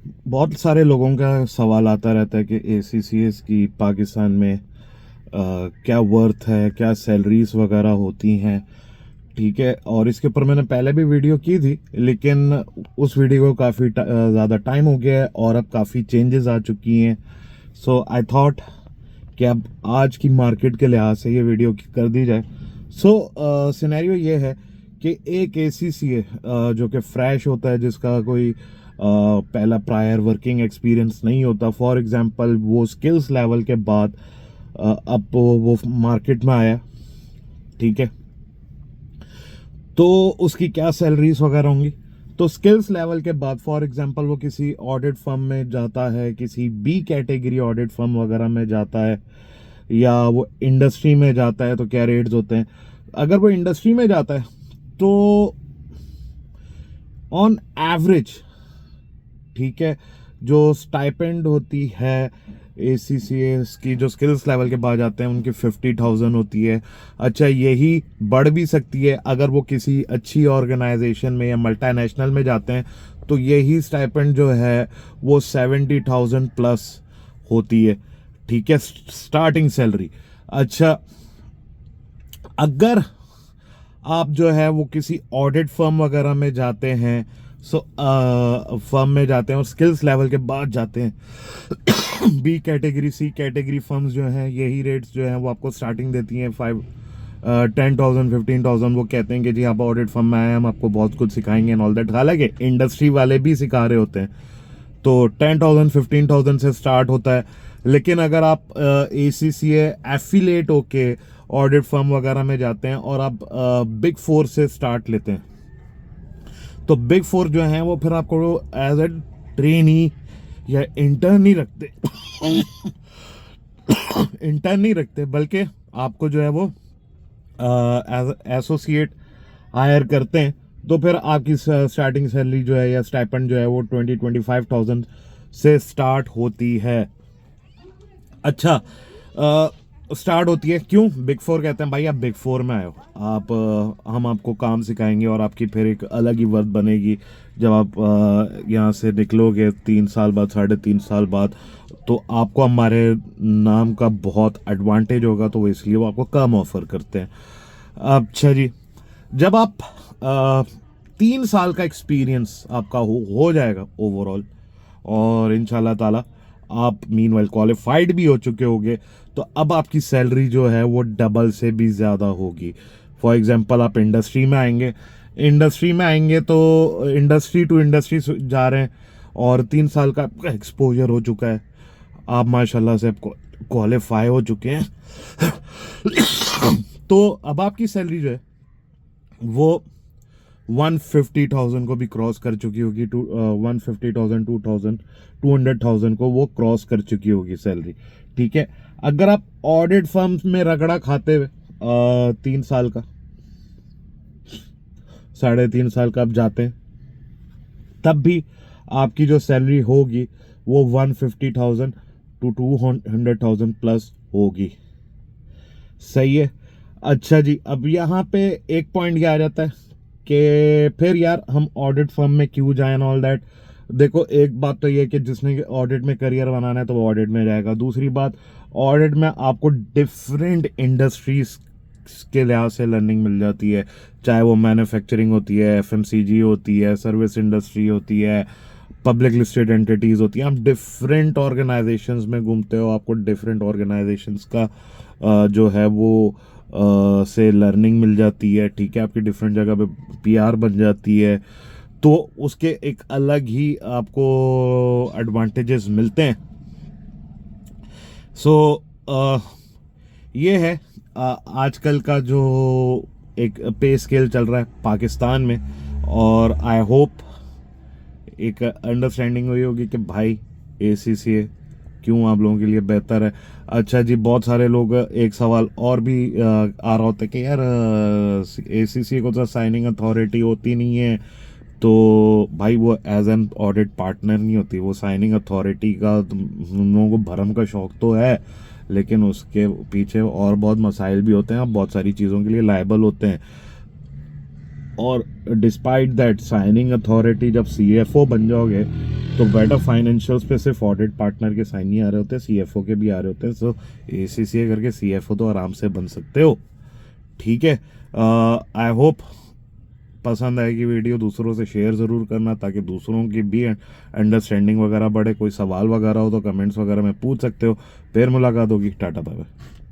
बहुत सारे लोगों का सवाल आता रहता है कि एसीसीएस की पाकिस्तान में क्या वर्थ है, क्या सैलरीज वगैरह होती हैं। ठीक है, और इसके ऊपर मैंने पहले भी वीडियो की थी, लेकिन उस वीडियो को काफ़ी ज़्यादा टाइम हो गया है और अब काफ़ी चेंजेस आ चुकी हैं। सो आई थॉट कि अब आज की मार्केट के लिहाज से ये वीडियो कर दी जाए। सो सिनेरियो ये है कि एक एसीसीए जो कि फ्रेश होता है, जिसका कोई पहला प्रायर वर्किंग एक्सपीरियंस नहीं होता, फॉर एग्जांपल वो स्किल्स लेवल के बाद अब वो मार्केट में आया। ठीक है, तो उसकी क्या सैलरीज वगैरह होंगी। तो स्किल्स लेवल के बाद फॉर एग्जांपल वो किसी ऑडिट फर्म में जाता है, किसी बी कैटेगरी ऑडिट फर्म वगैरह में जाता है, या वो इंडस्ट्री में जाता है, तो क्या रेट्स होते हैं। अगर वो इंडस्ट्री में जाता है तो ऑन एवरेज, ठीक है, जो स्टाइपेंड होती है एसीसीएस की, जो स्किल्स लेवल के बाद जाते हैं, उनकी 50,000 होती है। अच्छा, यही बढ़ भी सकती है अगर वो किसी अच्छी ऑर्गेनाइजेशन में या मल्टीनेशनल में जाते हैं, तो यही स्टाइपेंड जो है वो 70,000 प्लस होती है। ठीक है, स्टार्टिंग सैलरी। अच्छा, अगर आप जो है वो किसी ऑडिट फर्म वगैरह में जाते हैं, फर्म में जाते हैं और स्किल्स लेवल के बाद जाते हैं बी कैटेगरी, सी कैटेगरी फर्म्स जो हैं, यही रेट्स जो हैं वो आपको स्टार्टिंग देती हैं 10,000 15,000। वो कहते हैं कि जी आप ऑडिट फर्म में आए, हम आपको बहुत कुछ सिखाएंगे एंड ऑल दैट। हालांकि इंडस्ट्री वाले भी सिखा रहे होते हैं, तो 10,000 15,000 से स्टार्ट होता है। लेकिन अगर आप एसीसीए एफिलेट होके ऑडिट फर्म वगैरह में जाते हैं और आप बिग फोर से स्टार्ट लेते हैं, तो बिग फोर जो है वो फिर आपको एज ए ट्रेनी या इंटर्न नहीं रखते इंटर्न नहीं रखते, बल्कि आपको जो है वो एज एसोसिएट हायर करते हैं। तो फिर आपकी स्टार्टिंग सैलरी जो है या स्टाइपेंड जो है वो 20-25,000 से स्टार्ट होती है। अच्छा, स्टार्ट होती है क्यों? बिग फोर कहते हैं भाई आप बिग फोर में आए हो, आप हम आपको काम सिखाएंगे और आपकी फिर एक अलग ही वर्थ बनेगी जब आप यहाँ से निकलोगे 3 साल बाद, 3.5 साल बाद, तो आपको हमारे नाम का बहुत एडवांटेज होगा, तो वो इसलिए वो आपको कम ऑफर करते हैं। अच्छा जी, जब आप 3 साल का एक्सपीरियंस आपका हो जाएगा ओवरऑल, और इंशाल्लाह ताला आप मीनवाइल क्वालिफाइड भी हो चुके होंगे, तो अब आपकी सैलरी जो है वो डबल से भी ज़्यादा होगी। फॉर एग्जांपल आप इंडस्ट्री में आएंगे तो इंडस्ट्री टू इंडस्ट्री जा रहे हैं, और 3 साल का आपका एक्सपोजर हो चुका है, आप माशाल्लाह से आपको क्वालिफाई हो चुके हैं तो अब आपकी सैलरी जो है वो 150,000 को भी क्रॉस कर चुकी होगी। 150,000 2,000 200,000 को वो क्रॉस कर चुकी होगी सैलरी। ठीक है, अगर आप ऑडिट फर्म्स में रगड़ा खाते हुए 3 साल का, 3.5 साल का आप जाते हैं, तब भी आपकी जो सैलरी होगी वो 150,000 टू 200,000 प्लस होगी। सही है। अच्छा जी, अब यहाँ पे एक पॉइंट क्या आ जाता है कि फिर यार हम ऑडिट फर्म में क्यों जाएं ऑल दैट। देखो, एक बात तो ये कि जिसने ऑडिट में करियर बनाना है तो वो ऑडिट में जाएगा। दूसरी बात, ऑडिट में आपको डिफरेंट इंडस्ट्रीज के लिहाज से लर्निंग मिल जाती है, चाहे वो मैन्युफैक्चरिंग होती है, एफएमसीजी होती है, सर्विस इंडस्ट्री होती है, पब्लिक लिस्टेड एंटिटीज होती हैं। आप डिफरेंट ऑर्गेनाइजेशंस में घूमते हो, आपको डिफरेंट ऑर्गेनाइजेशंस का जो है वो से लर्निंग मिल जाती है। ठीक है, आपकी डिफरेंट जगह पे पीआर बन जाती है, तो उसके एक अलग ही आपको एडवांटेजेस मिलते हैं। सो ये है आजकल का जो एक पे स्केल चल रहा है पाकिस्तान में, और आई होप एक अंडरस्टैंडिंग हुई होगी कि भाई एसीसीए क्यों आप लोगों के लिए बेहतर है। अच्छा जी, बहुत सारे लोग, एक सवाल और भी आ रहा होता है कि यार एसीसीए को तो साइनिंग अथॉरिटी होती नहीं है, तो भाई वो एज एन ऑडिट पार्टनर नहीं होती, वो साइनिंग अथॉरिटी का हम लोगों को भरम का शौक तो है, लेकिन उसके पीछे और बहुत मसाइल भी होते हैं, आप बहुत सारी चीज़ों के लिए लायबल होते हैं। और डिस्पाइट दैट साइनिंग अथॉरिटी, जब सीएफओ बन जाओगे तो बेटर फाइनेंशियल्स पे सिर्फ ऑडिट पार्टनर के साइन नहीं आ रहे होते, सीएफओ के भी आ रहे होते हैं। सो एसीसीए करके सीएफओ तो आराम से बन सकते हो। ठीक है, आई होप पसंद आएगी वीडियो, दूसरों से शेयर ज़रूर करना ताकि दूसरों की भी अंडरस्टैंडिंग वगैरह बढ़े। कोई सवाल वगैरह हो तो कमेंट्स वगैरह में पूछ सकते हो। फिर मुलाकात होगी, टाटा बाय बाय।